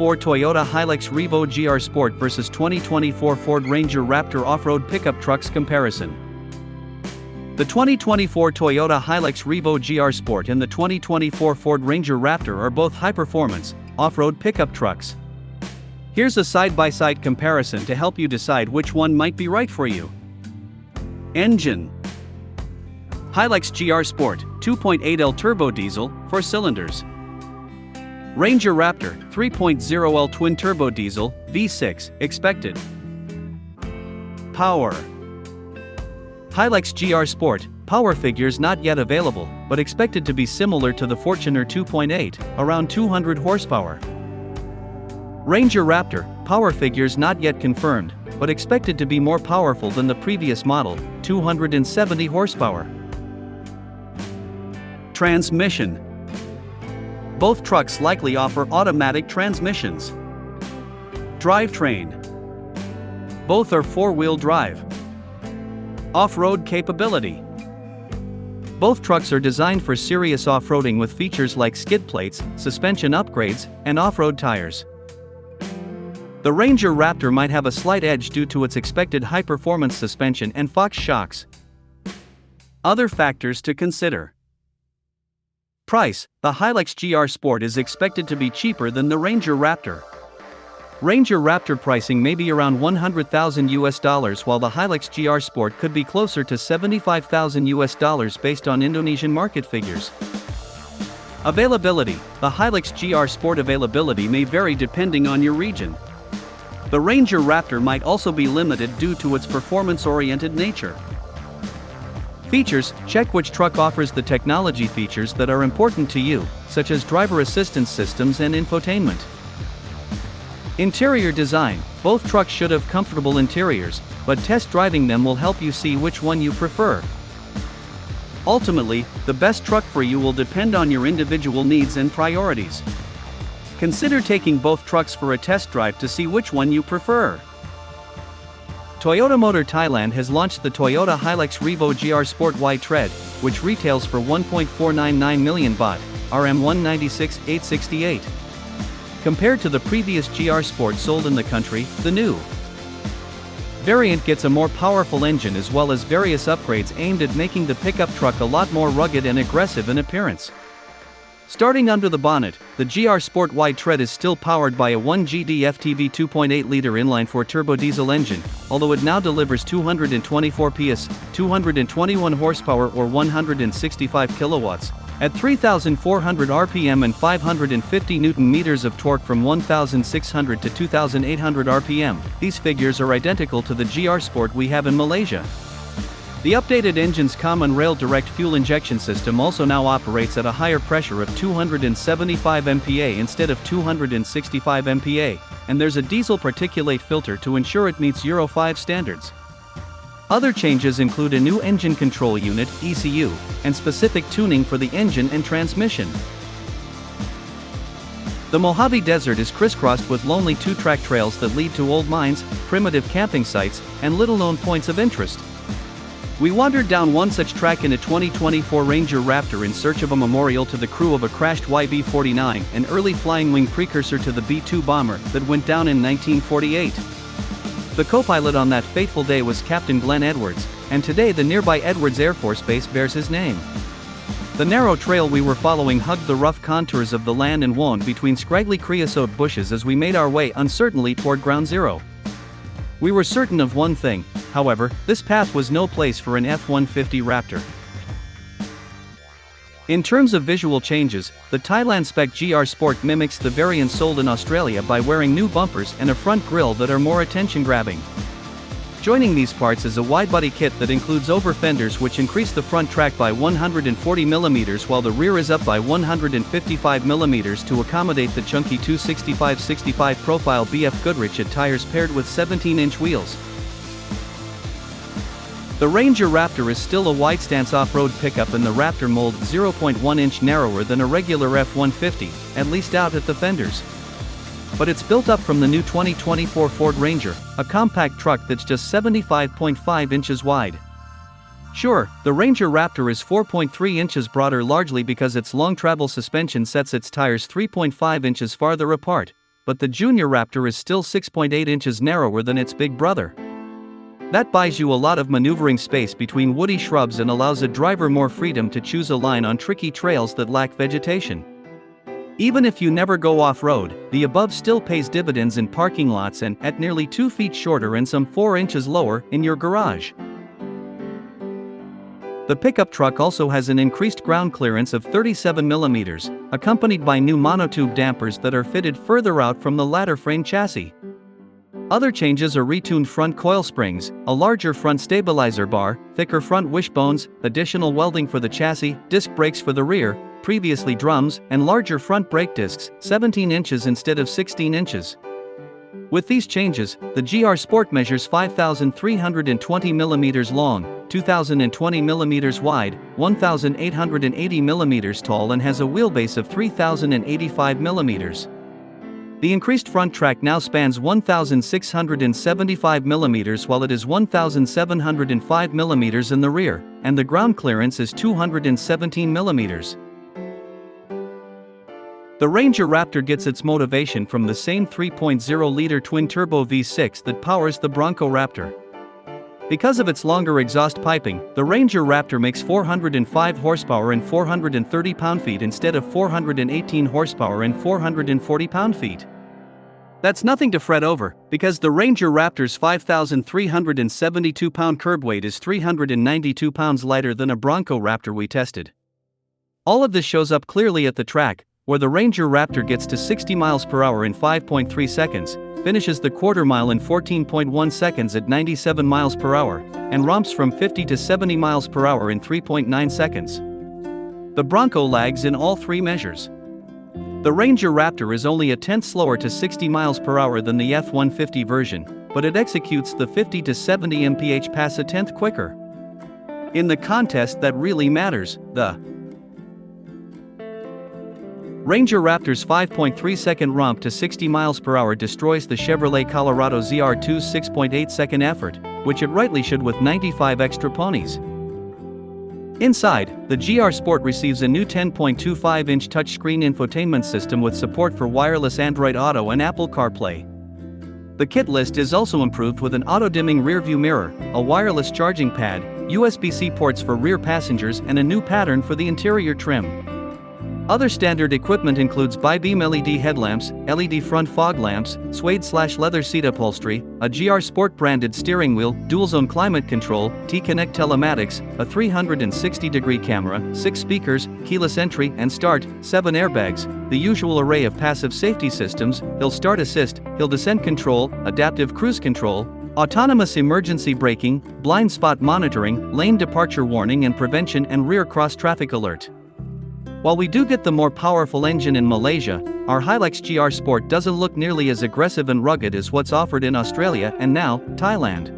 2024 Toyota Hilux-Revo-GR-Sport vs 2024 Ford Ranger Raptor off-road pickup trucks comparison. The 2024 Toyota Hilux-Revo-GR-Sport and the 2024 Ford Ranger Raptor are both high-performance, off-road pickup trucks. Here's a side-by-side comparison to help you decide which one might be right for you. Engine: Hilux GR Sport, 2.8L turbo diesel, 4 cylinders. Ranger Raptor, 3.0L twin turbo diesel, V6, expected. Power: Hilux GR Sport, power figures not yet available, but expected to be similar to the Fortuner 2.8, around 200 horsepower. Ranger Raptor, power figures not yet confirmed, but expected to be more powerful than the previous model, 270 horsepower. Transmission: both trucks likely offer automatic transmissions. Drivetrain: both are four-wheel drive. Off-road capability: both trucks are designed for serious off-roading with features like skid plates, suspension upgrades, and off-road tires. The Ranger Raptor might have a slight edge due to its expected high-performance suspension and Fox shocks. Other factors to consider. Price: the Hilux GR Sport is expected to be cheaper than the Ranger Raptor. Ranger Raptor pricing may be around $100,000 while the Hilux GR Sport could be closer to $75,000 based on Indonesian market figures. Availability: the Hilux GR Sport availability may vary depending on your region. The Ranger Raptor might also be limited due to its performance-oriented nature. Features: check which truck offers the technology features that are important to you, such as driver assistance systems and infotainment. Interior design: both trucks should have comfortable interiors, but test driving them will help you see which one you prefer. Ultimately, the best truck for you will depend on your individual needs and priorities. Consider taking both trucks for a test drive to see which one you prefer. Toyota Motor Thailand has launched the Toyota Hilux-Revo-GR Sport Wide Tread, which retails for 1.499 million baht, RM 196,868. Compared to the previous GR Sport sold in the country, the new variant gets a more powerful engine as well as various upgrades aimed at making the pickup truck a lot more rugged and aggressive in appearance. Starting under the bonnet, the GR Sport Wide Tread is still powered by a 1GD FTV 2.8-liter inline-4 turbo diesel engine, although it now delivers 224 PS, 221 horsepower or 165 kilowatts, at 3,400 RPM and 550 Nm of torque from 1,600 to 2,800 RPM. These figures are identical to the GR Sport we have in Malaysia. The updated engine's common rail direct fuel injection system also now operates at a higher pressure of 275 MPa instead of 265 MPa, and there's a diesel particulate filter to ensure it meets Euro 5 standards. Other changes include a new engine control unit (ECU) and specific tuning for the engine and transmission. The Mojave Desert is crisscrossed with lonely two-track trails that lead to old mines, primitive camping sites, and little-known points of interest. We wandered down one such track in a 2024 Ranger Raptor in search of a memorial to the crew of a crashed YB-49, an early flying wing precursor to the B-2 bomber that went down in 1948. The co-pilot on that fateful day was Captain Glenn Edwards, and today the nearby Edwards Air Force Base bears his name. The narrow trail we were following hugged the rough contours of the land and wound between scraggly creosote bushes as we made our way uncertainly toward Ground Zero. We were certain of one thing, however: this path was no place for an F-150 Raptor. In terms of visual changes, the Thailand Spec GR Sport mimics the variant sold in Australia by wearing new bumpers and a front grille that are more attention-grabbing. Joining these parts is a wide-body kit that includes over fenders which increase the front track by 140 mm while the rear is up by 155 mm to accommodate the chunky 265/65 profile BF Goodrich tires paired with 17-inch wheels. The Ranger Raptor is still a wide-stance off-road pickup in the Raptor mold, 0.1 inch narrower than a regular F-150, at least out at the fenders. But it's built up from the new 2024 Ford Ranger, a compact truck that's just 75.5 inches wide. Sure, the Ranger Raptor is 4.3 inches broader largely because its long travel suspension sets its tires 3.5 inches farther apart, but the Junior Raptor is still 6.8 inches narrower than its big brother. That buys you a lot of maneuvering space between woody shrubs and allows a driver more freedom to choose a line on tricky trails that lack vegetation. Even if you never go off-road, the above still pays dividends in parking lots and, at nearly 2 feet shorter and some 4 inches lower, in your garage. The pickup truck also has an increased ground clearance of 37 mm, accompanied by new monotube dampers that are fitted further out from the ladder frame chassis. Other changes are retuned front coil springs, a larger front stabilizer bar, thicker front wishbones, additional welding for the chassis, disc brakes for the rear, previously drums, and larger front brake discs, 17 inches instead of 16 inches. With these changes, the GR-Sport measures 5,320 mm long, 2,020 mm wide, 1,880 mm tall and has a wheelbase of 3,085 mm. The increased front track now spans 1,675 mm while it is 1,705 mm in the rear, and the ground clearance is 217 mm. The Ranger Raptor gets its motivation from the same 3.0-liter twin-turbo V6 that powers the Bronco Raptor. Because of its longer exhaust piping, the Ranger Raptor makes 405 horsepower and 430 pound-feet instead of 418 horsepower and 440 pound-feet. That's nothing to fret over, because the Ranger Raptor's 5,372 pound curb weight is 392 pounds lighter than a Bronco Raptor we tested. All of this shows up clearly at the track, where the Ranger Raptor gets to 60 miles per hour in 5.3 seconds, finishes the quarter mile in 14.1 seconds at 97 miles per hour, and romps from 50 to 70 miles per hour in 3.9 seconds. The Bronco lags in all three measures. The Ranger Raptor is only a tenth slower to 60 miles per hour than the F-150 version, but it executes the 50 to 70 mph pass a tenth quicker. In the contest that really matters, the Ranger Raptor's 5.3-second romp to 60 miles per hour destroys the Chevrolet Colorado ZR2's 6.8-second effort, which it rightly should with 95 extra ponies. Inside, the GR-Sport receives a new 10.25-inch touchscreen infotainment system with support for wireless Android Auto and Apple CarPlay. The kit list is also improved with an auto-dimming rearview mirror, a wireless charging pad, USB-C ports for rear passengers and a new pattern for the interior trim. Other standard equipment includes bi-beam LED headlamps, LED front fog lamps, suede/leather seat upholstery, a GR-Sport branded steering wheel, dual-zone climate control, T-Connect telematics, a 360-degree camera, 6 speakers, keyless entry and start, 7 airbags, the usual array of passive safety systems, hill start assist, hill descent control, adaptive cruise control, autonomous emergency braking, blind spot monitoring, lane departure warning and prevention and rear cross-traffic alert. While we do get the more powerful engine in Malaysia, our Hilux GR-Sport doesn't look nearly as aggressive and rugged as what's offered in Australia and now, Thailand.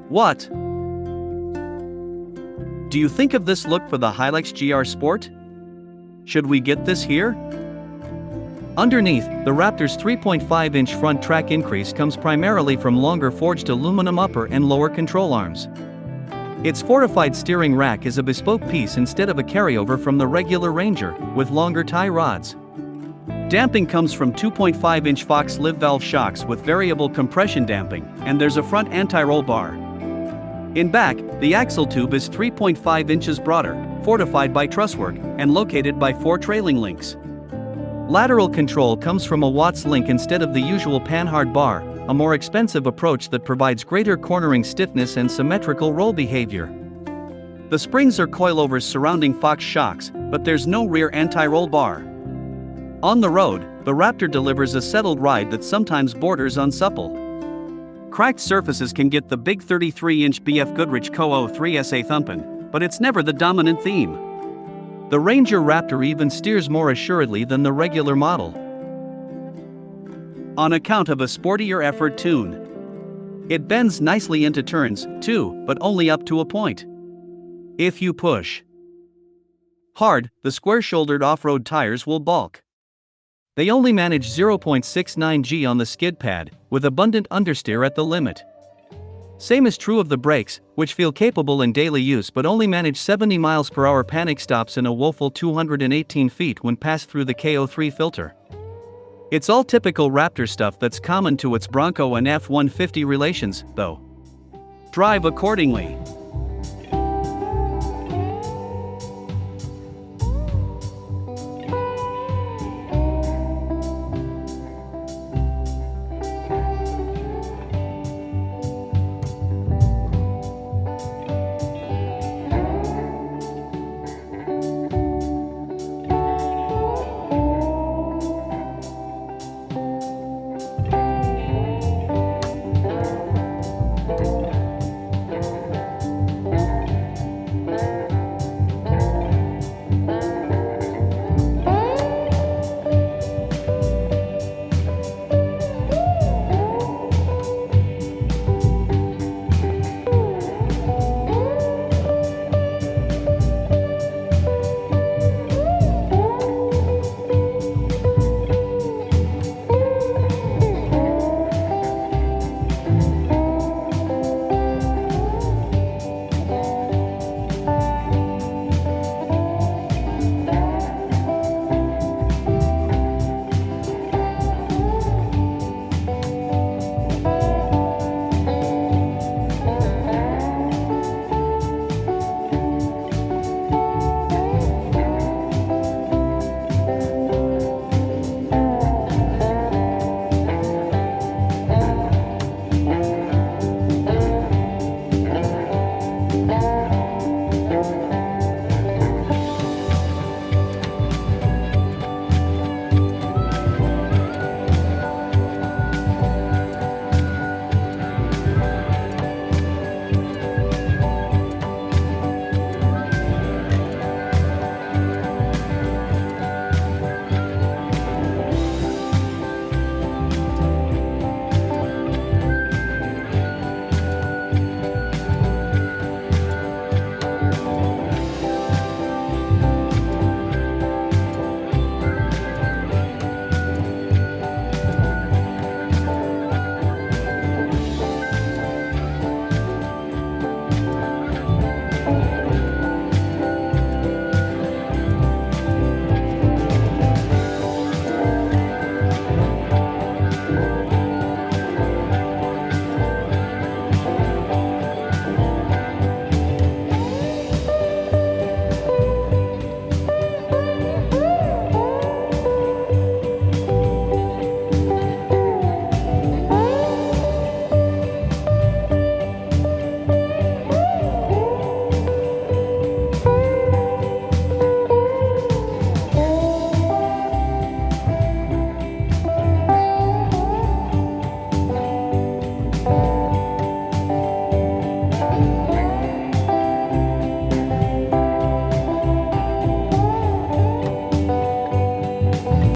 What do you think of this look for the Hilux GR-Sport? Should we get this here? Underneath, the Raptor's 3.5-inch front track increase comes primarily from longer forged aluminum upper and lower control arms. Its fortified steering rack is a bespoke piece instead of a carryover from the regular Ranger, with longer tie rods. Damping comes from 2.5-inch Fox live valve shocks with variable compression damping, and there's a front anti-roll bar. In back, the axle tube is 3.5 inches broader, fortified by trusswork, and located by 4 trailing links. Lateral control comes from a Watts link instead of the usual panhard bar, a more expensive approach that provides greater cornering stiffness and symmetrical roll behavior. The springs are coilovers surrounding Fox shocks, but there's no rear anti-roll bar. On the road, the Raptor delivers a settled ride that sometimes borders on supple. Cracked surfaces can get the big 33-inch BF Goodrich Co. 03SA thumpin', but it's never the dominant theme. The Ranger Raptor even steers more assuredly than the regular model, on account of a sportier effort tune. It bends nicely into turns, too, but only up to a point. If you push hard, the square-shouldered off-road tires will balk. They only manage 0.69 G on the skid pad, with abundant understeer at the limit. Same is true of the brakes, which feel capable in daily use but only manage 70 miles per hour panic stops in a woeful 218 feet when passed through the KO3 filter. It's all typical Raptor stuff that's common to its Bronco and F-150 relations, though. Drive accordingly.